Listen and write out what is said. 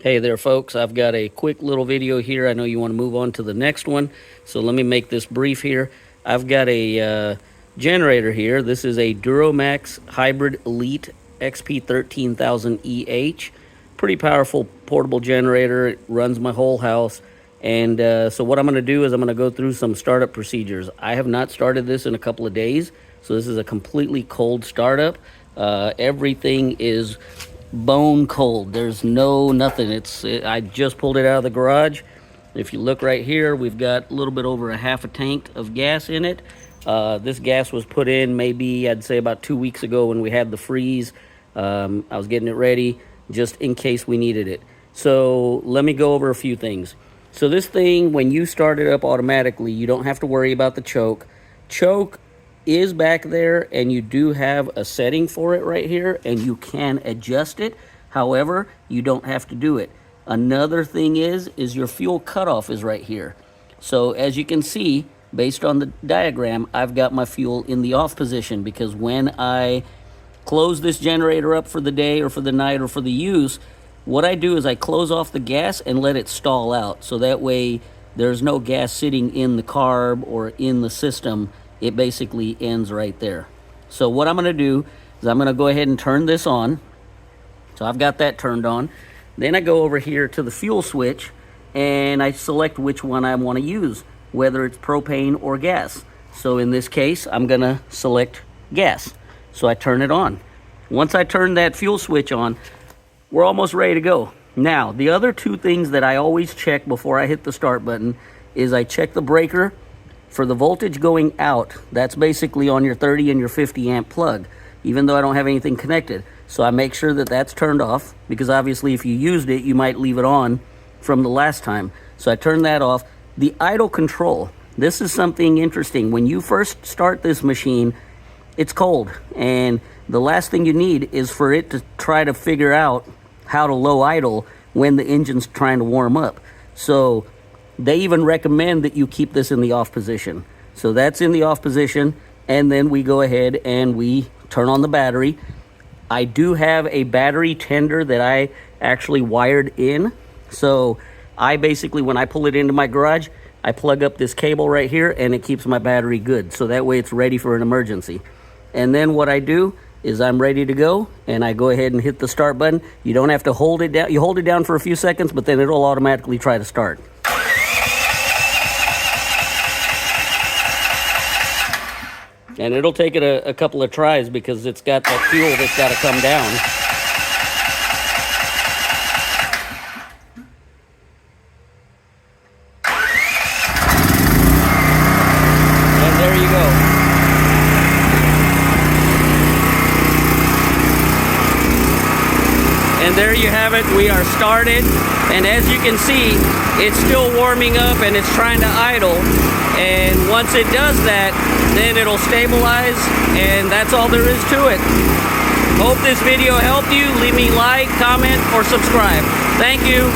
Hey there folks, I've got a quick little video here. I know you want to move on to the next one, so let me make this brief here. I've got a generator here. This is a DuroMax Hybrid Elite XP13000EH. Pretty powerful portable generator. It runs my whole house. And so what I'm going to do is I'm going to go through some startup procedures. I have not started this in a couple of days, so this is a completely cold startup. Everything is bone cold. There's nothing. I just pulled it out of the garage. If you look right here, we've got a little bit over a half a tank of gas in it. This gas was put in maybe, I'd say, about 2 weeks ago when we had the freeze. I was getting it ready just in case we needed it. So let me go over a few things. So this thing, when you start it up automatically, you don't have to worry about the choke. Choke is back there, and you do have a setting for it right here, and you can adjust it. However, you don't have to do it. Another thing is your fuel cutoff is right here. So as you can see, based on the diagram, I've got my fuel in the off position, because when I close this generator up for the day or for the night or for the use, what I do is I close off the gas and let it stall out. So that way there's no gas sitting in the carb or in the system. It basically ends right there. So what I'm going to do is I'm going to go ahead and turn this on. So I've got that turned on. Then I go over here to the fuel switch and I select which one I want to use, whether it's propane or gas. So in this case, I'm going to select gas. So I turn it on. Once I turn that fuel switch on, we're almost ready to go. Now, the other two things that I always check before I hit the start button is I check the breaker for the voltage going out. That's basically on your 30 and your 50 amp plug, even though I don't have anything connected. So I make sure that that's turned off, because obviously if you used it, you might leave it on from the last time. So I turn that off. The idle control, this is something interesting. When you first start this machine, it's cold, and the last thing you need is for it to try to figure out how to low idle when the engine's trying to warm up. So they even recommend that you keep this in the off position. So that's in the off position, and then we go ahead and we turn on the battery. I do have a battery tender that I actually wired in. So I basically, when I pull it into my garage, I plug up this cable right here and it keeps my battery good. So that way it's ready for an emergency. And then what I do is I'm ready to go, and I go ahead and hit the start button. You don't have to hold it down. You hold it down for a few seconds, but then it'll automatically try to start. And it'll take it a couple of tries, because it's got that fuel that's got to come down. And there you go. And there you have it. We are started. And as you can see, it's still warming up and it's trying to idle. And once it does that, then it'll stabilize, and that's all there is to it. Hope this video helped you. Leave me a like, comment, or subscribe. Thank you.